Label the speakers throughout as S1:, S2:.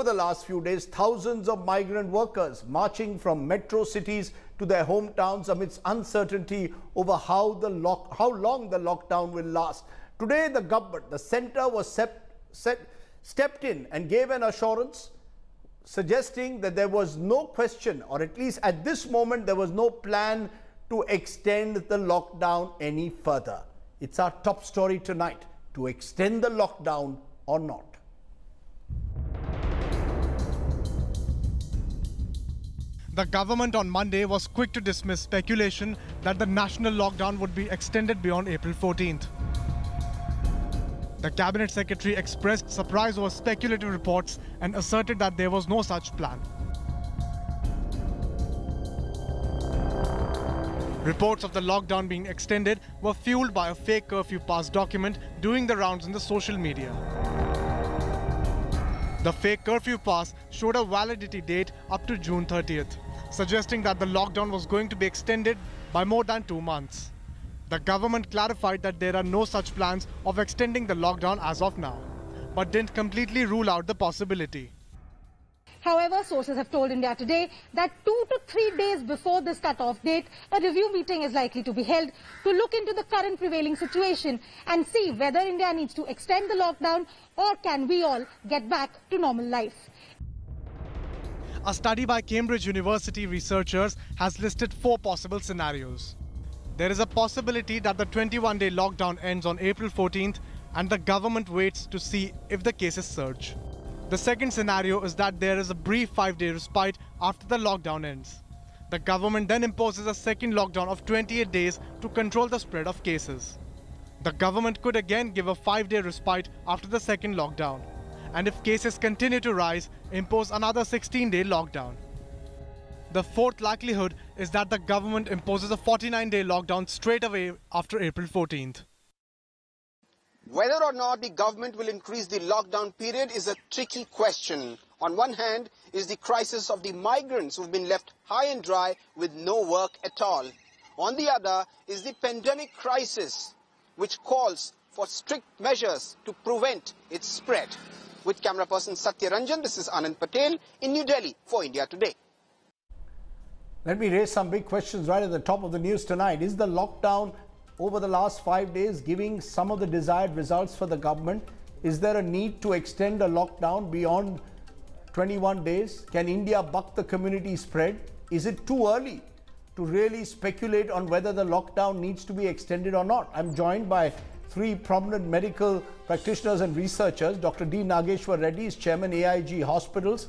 S1: Over the last few days, thousands of migrant workers marching from metro cities to their hometowns amidst uncertainty over how long the lockdown will last. Today, the government, the centre was stepped in and gave an assurance suggesting that there was no question, or at least at this moment, there was no plan to extend the lockdown any further. It's our top story tonight, to extend the lockdown or not.
S2: The government on Monday was quick to dismiss speculation that the national lockdown would be extended beyond April 14th. The cabinet secretary expressed surprise over speculative reports and asserted that there was no such plan. Reports of the lockdown being extended were fueled by a fake curfew pass document doing the rounds in the social media. The fake curfew pass showed a validity date up to June 30th, suggesting that the lockdown was going to be extended by more than 2 months. The government clarified that there are no such plans of extending the lockdown as of now, but didn't completely rule out the possibility.
S3: However, sources have told India Today that 2 to 3 days before this cut-off date, a review meeting is likely to be held to look into the current prevailing situation and see whether India needs to extend the lockdown or can we all get back to normal life.
S2: A study by Cambridge University researchers has listed 4 possible scenarios. There is a possibility that the 21-day lockdown ends on April 14th and the government waits to see if the cases surge. The second scenario is that there is a brief 5-day respite after the lockdown ends. The government then imposes a second lockdown of 28 days to control the spread of cases. The government could again give a 5-day respite after the second lockdown, and if cases continue to rise, impose another 16-day lockdown. The fourth likelihood is that the government imposes a 49-day lockdown straight away after April 14th.
S4: Whether or not the government will increase the lockdown period is a tricky question. On one hand is the crisis of the migrants who've been left high and dry with no work at all. On the other is the pandemic crisis, which calls for strict measures to prevent its spread. With camera person Satya Ranjan, this is Anand Patel in New Delhi for India Today.
S1: Let me raise some big questions right at the top of the news tonight. Is the lockdown over the last 5 days giving some of the desired results for the government? Is there a need to extend a lockdown beyond 21 days? Can India buck the community spread? Is it too early to really speculate on whether the lockdown needs to be extended or not? I'm joined by 3 prominent medical practitioners and researchers. Dr. D. Nageshwar Reddy is Chairman AIG Hospitals.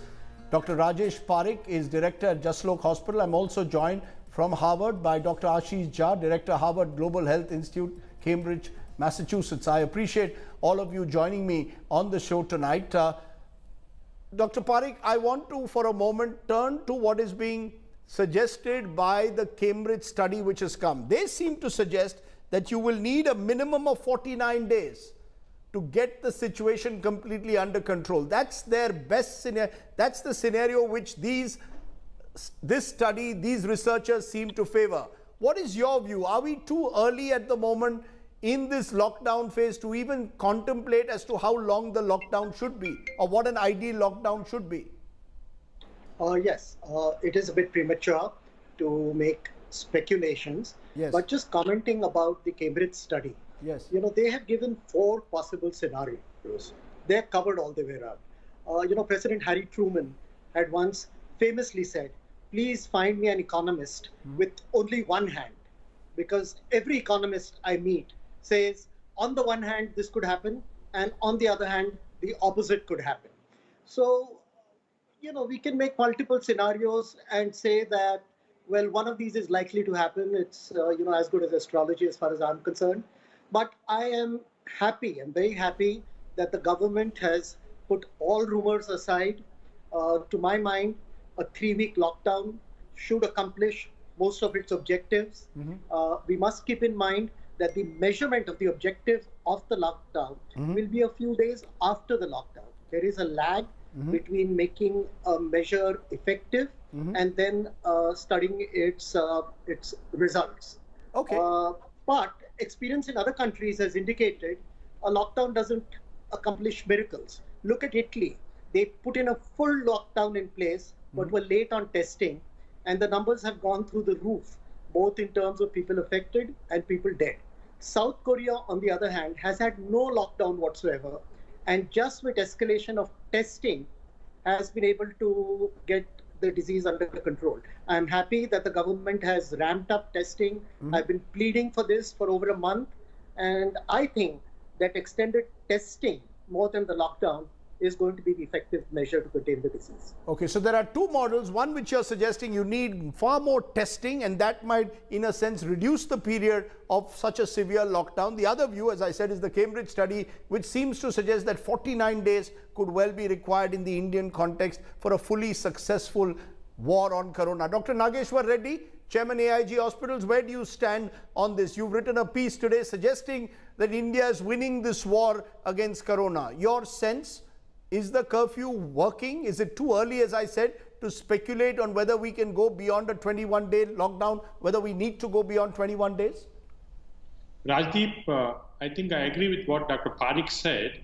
S1: Dr. Rajesh Parekh is Director at Jaslok Hospital. I'm also joined from Harvard by Dr. Ashish Jha, Director, Harvard Global Health Institute, Cambridge, Massachusetts. I appreciate all of you joining me on the show tonight. Dr. Parekh, I want to, for a moment, turn to what is being suggested by the Cambridge study which has come. They seem to suggest that you will need a minimum of 49 days to get the situation completely under control. That's their best scenario. That's the scenario which this study, these researchers seem to favor. What is your view? Are we too early at the moment in this lockdown phase to even contemplate as to how long the lockdown should be, or what an ideal lockdown should be?
S5: Yes, it is a bit premature to make speculations.
S1: Yes.
S5: But just commenting about the Cambridge study.
S1: Yes.
S5: You know, they have given 4 possible scenarios. They're covered all the way around. President Harry Truman had once famously said, please find me an economist with only one hand, because every economist I meet says, on the one hand, this could happen, and on the other hand, the opposite could happen. So, we can make multiple scenarios and say that, well, one of these is likely to happen. It's, as good as astrology as far as I'm concerned. But I am happy, I'm very happy that the government has put all rumors aside. To my mind, a 3-week lockdown should accomplish most of its objectives. We must keep in mind that the measurement of the objective of the lockdown will be a few days after the lockdown. There is a lag between making a measure effective and then studying its results.
S1: Okay.
S5: But experience in other countries has indicated a lockdown doesn't accomplish miracles. Look at Italy. they put in a full lockdown in place, but were late on testing, and the numbers have gone through the roof, both in terms of people affected and people dead. South Korea, on the other hand, has had no lockdown whatsoever, and just with escalation of testing, has been able to get the disease under control. I'm happy that the government has ramped up testing. I've been pleading for this for over a month, and I think that extended testing, more than the lockdown, is going to be the effective measure to contain the disease.
S1: Okay, so there are two models, one which you're suggesting you need far more testing, and that might, in a sense, reduce the period of such a severe lockdown. The other view, as I said, is the Cambridge study, which seems to suggest that 49 days could well be required in the Indian context for a fully successful war on corona. Dr. Nageshwar Reddy, Chairman AIG Hospitals, where do you stand on this? You've written a piece today suggesting that India is winning this war against corona. Your sense? Is the curfew working? Is it too early, as I said, to speculate on whether we can go beyond a 21-day lockdown, whether we need to go beyond 21 days?
S6: Rajdeep, I think I agree with what Dr. Parikh said.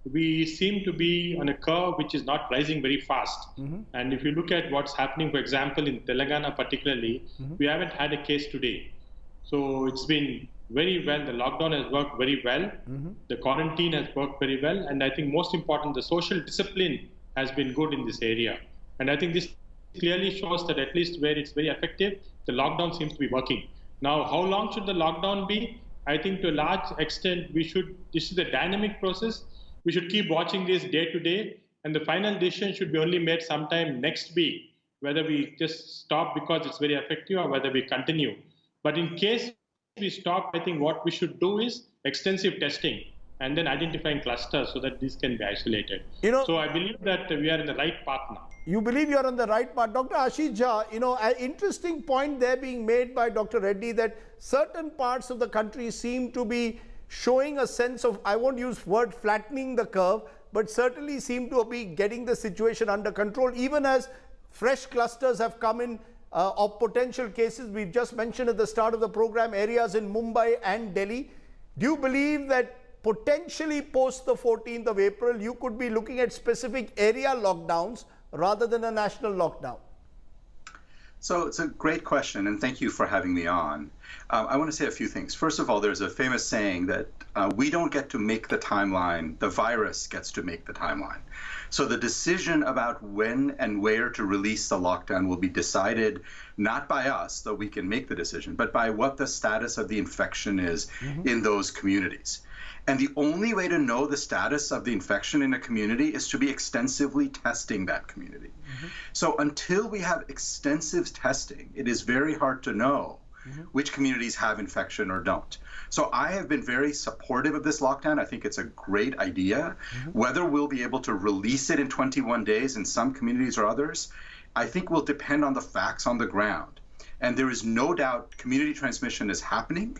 S6: We seem to be on a curve which is not rising very fast. And if you look at what's happening, for example, in Telangana particularly, we haven't had a case today. So it's been very well. The lockdown has worked very well. The quarantine has worked very well. And I think most important, the social discipline has been good in this area. And I think this clearly shows that at least where it's very effective, the lockdown seems to be working. Now, how long should the lockdown be? I think to a large extent, this is a dynamic process. We should keep watching this day to day. And the final decision should be only made sometime next week, whether we just stop because it's very effective or whether we continue. But in case we stop, I think what we should do is extensive testing and then identifying clusters so that these can be isolated. So I believe that we are in the right path now.
S1: You believe you're on the right path. Dr. Ashish Jha, an interesting point there being made by Dr. Reddy that certain parts of the country seem to be showing a sense of, I won't use word flattening the curve, but certainly seem to be getting the situation under control, even as fresh clusters have come in of potential cases. We've just mentioned at the start of the program areas in Mumbai and Delhi. Do you believe that potentially post the 14th of April, you could be looking at specific area lockdowns rather than a national lockdown?
S7: So it's a great question, and thank you for having me on. I want to say a few things. First of all, there's a famous saying that we don't get to make the timeline, the virus gets to make the timeline. So the decision about when and where to release the lockdown will be decided not by us, though we can make the decision, but by what the status of the infection is in those communities. And the only way to know the status of the infection in a community is to be extensively testing that community. So until we have extensive testing, it is very hard to know which communities have infection or don't. So I have been very supportive of this lockdown. I think it's a great idea. Whether we'll be able to release it in 21 days in some communities or others, I think will depend on the facts on the ground. And there is no doubt community transmission is happening.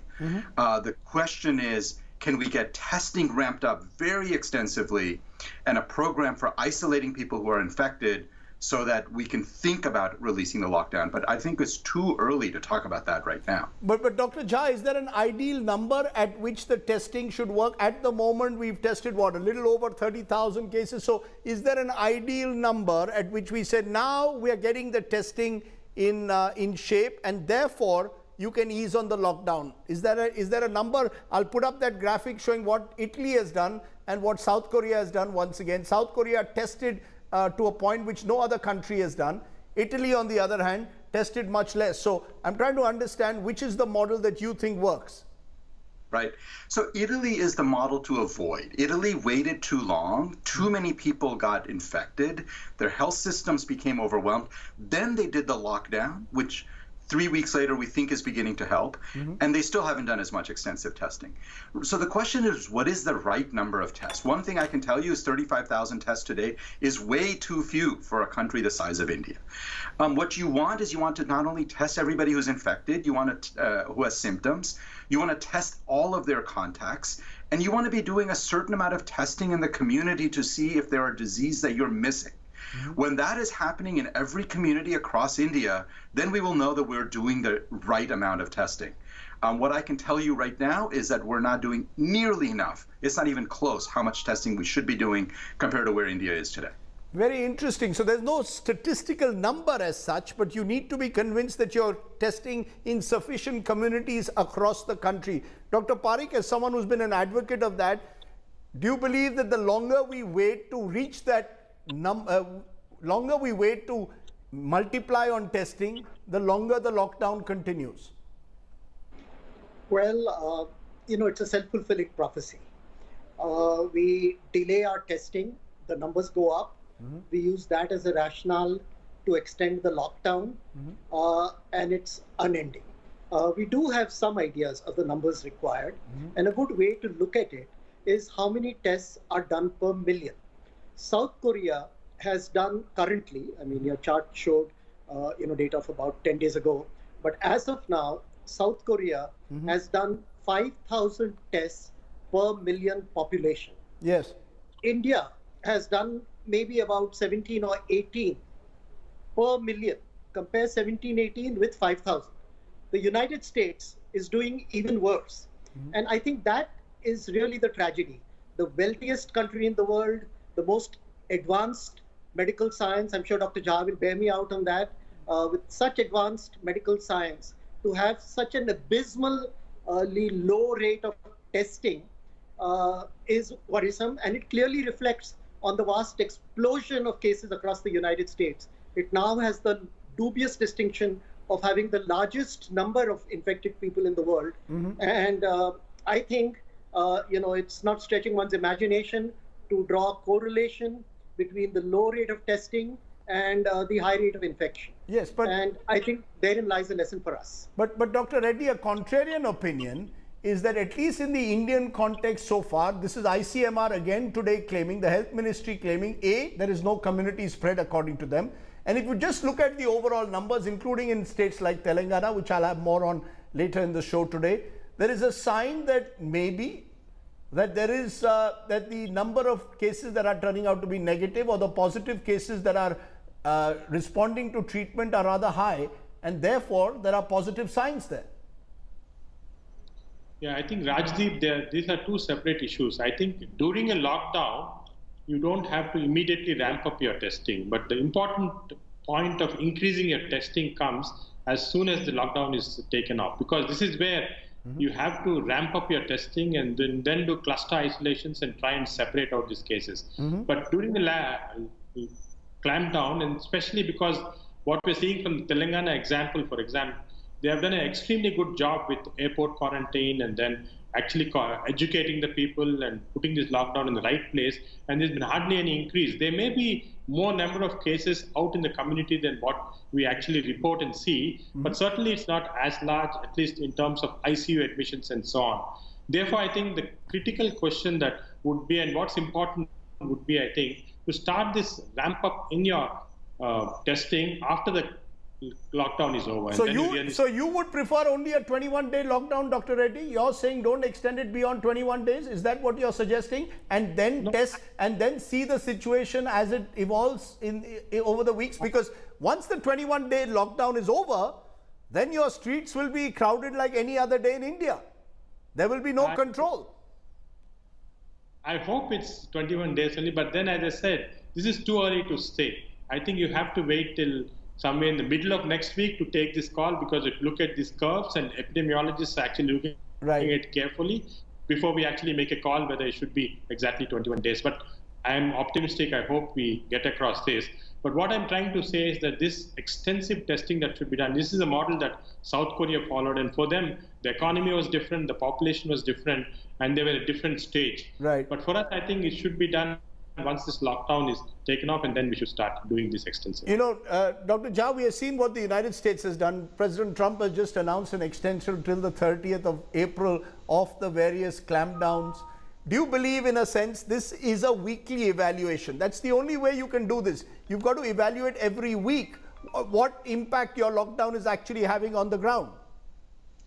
S7: The question is, can we get testing ramped up very extensively and a program for isolating people who are infected so that we can think about releasing the lockdown? But I think it's too early to talk about that right now.
S1: But Dr. Jha, is there an ideal number at which the testing should work? At the moment, we've tested, what, a little over 30,000 cases. So is there an ideal number at which we said, now we are getting the testing in shape, and therefore you can ease on the lockdown? Is there a number? I'll put up that graphic showing what Italy has done and what South Korea has done once again. South Korea tested to a point which no other country has done. Italy, on the other hand, tested much less. So I'm trying to understand which is the model that you think works.
S7: Right. So Italy is the model to avoid. Italy waited too long. Too many people got infected. Their health systems became overwhelmed. Then they did the lockdown, which 3 weeks later we think is beginning to help. And they still haven't done as much extensive testing. So the question is, what is the right number of tests? One thing I can tell you is 35,000 tests today is way too few for a country the size of India. What you want is you want to not only test everybody who's infected, you want to who has symptoms, you want to test all of their contacts, and you want to be doing a certain amount of testing in the community to see if there are diseases that you're missing. When that is happening in every community across India, then we will know that we're doing the right amount of testing. What I can tell you right now is that we're not doing nearly enough. It's not even close how much testing we should be doing compared to where India is today.
S1: Very interesting. So there's no statistical number as such, but you need to be convinced that you're testing in sufficient communities across the country. Dr. Parikh, as someone who's been an advocate of that, do you believe that the longer we wait to reach that longer we wait to multiply on testing, the longer the lockdown continues?
S5: Well, it's a self-fulfilling prophecy. We delay our testing, the numbers go up. We use that as a rationale to extend the lockdown, and it's unending. We do have some ideas of the numbers required, and a good way to look at it is how many tests are done per million. South Korea has done currently, I mean, your chart showed, data of about 10 days ago, but as of now, South Korea has done 5,000 tests per million population.
S1: Yes.
S5: India has done maybe about 17 or 18 per million. Compare 17, 18 with 5,000. The United States is doing even worse. And I think that is really the tragedy. The wealthiest country in the world, the most advanced medical science, I'm sure Dr. Jha will bear me out on that, with such advanced medical science, to have such an abysmally low rate of testing is worrisome, and it clearly reflects on the vast explosion of cases across the United States. It now has the dubious distinction of having the largest number of infected people in the world. And I think, it's not stretching one's imagination to draw a correlation between the low rate of testing and the high rate of infection.
S1: Yes,
S5: and I think therein lies a lesson for us.
S1: But Dr. Reddy, a contrarian opinion is that at least in the Indian context so far, this is ICMR again today claiming, the health ministry claiming, A, there is no community spread according to them. And if you just look at the overall numbers, including in states like Telangana, which I'll have more on later in the show today, there is a sign that maybe that there is that the number of cases that are turning out to be negative, or the positive cases that are responding to treatment are rather high, and therefore there are positive signs there.
S6: Yeah, I think Rajdeep, these are two separate issues. I think during a lockdown, you don't have to immediately ramp up your testing, but the important point of increasing your testing comes as soon as the lockdown is taken off, because this is where you have to ramp up your testing and then do cluster isolations and try and separate out these cases. But during the clampdown, and especially because what we're seeing from the Telangana example, for example, they have done an extremely good job with airport quarantine and then actually educating the people and putting this lockdown in the right place. And there's been hardly any increase. There may be more number of cases out in the community than what we actually report and see, but certainly it's not as large, at least in terms of ICU admissions and so on. Therefore, I think the critical question that would be, and what's important would be, I think, to start this ramp up in your testing after the lockdown is over.
S1: So you would prefer only a 21-day lockdown, Dr. Reddy? You're saying don't extend it beyond 21 days? Is that what you're suggesting? And then test and then see the situation as it evolves over the weeks? Because once the 21-day lockdown is over, then your streets will be crowded like any other day in India. There will be no control.
S6: I hope it's 21 days only, but then as I said, this is too early to say. I think you have to wait till somewhere in the middle of next week to take this call, because if you look at these curves and epidemiologists are actually looking at it carefully before we actually make a call whether it should be exactly 21 days. But I'm optimistic. I hope we get across this. But what I'm trying to say is that this extensive testing that should be done, this is a model that South Korea followed, and for them, the economy was different, the population was different, and they were at a different stage. But for us, I think it should be done once this lockdown is taken off, and then we should start doing this extensive.
S1: Dr. Jha, we have seen what the United States has done. President Trump has just announced an extension till the 30th of April of the various clampdowns. Do you believe, in a sense, this is a weekly evaluation? That's the only way you can do this. You've got to evaluate every week what impact your lockdown is actually having on the ground.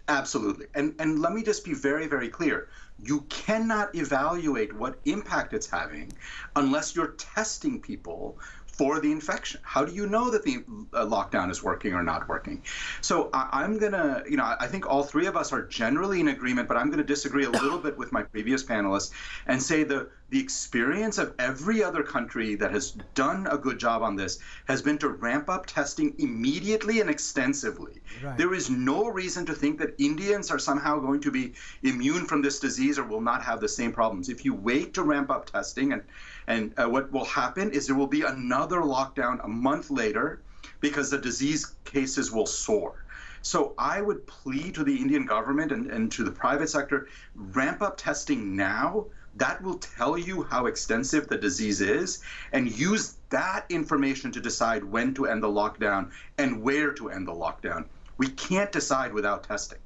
S7: Absolutely. And let me just be very, very clear. You cannot evaluate what impact it's having unless you're testing people before the infection? How do you know that the lockdown is working or not working? So I'm going to, I think all three of us are generally in agreement, but I'm going to disagree a little bit with my previous panelists and say the experience of every other country that has done a good job on this has been to ramp up testing immediately and extensively. Right. There is no reason to think that Indians are somehow going to be immune from this disease or will not have the same problems. If you wait to ramp up testing, and what will happen is there will be another lockdown a month later because the disease cases will soar. So I would plead to the Indian government and to the private sector, ramp up testing now. That will tell you how extensive the disease is, and use that information to decide when to end the lockdown and where to end the lockdown. We can't decide without testing.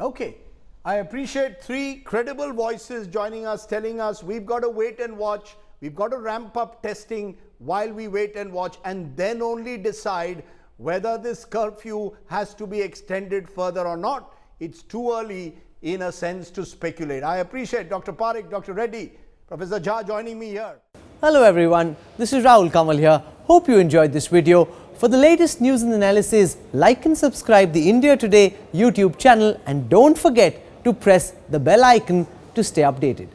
S1: Okay. I appreciate three credible voices joining us, telling us we've got to wait and watch. We've got to ramp up testing while we wait and watch, and then only decide whether this curfew has to be extended further or not. It's too early, in a sense, to speculate. I appreciate Dr. Parekh, Dr. Reddy, Professor Jha joining me here.
S8: Hello everyone, this is Rahul Kamal here. Hope you enjoyed this video. For the latest news and analysis, like and subscribe the India Today YouTube channel, and don't forget to press the bell icon to stay updated.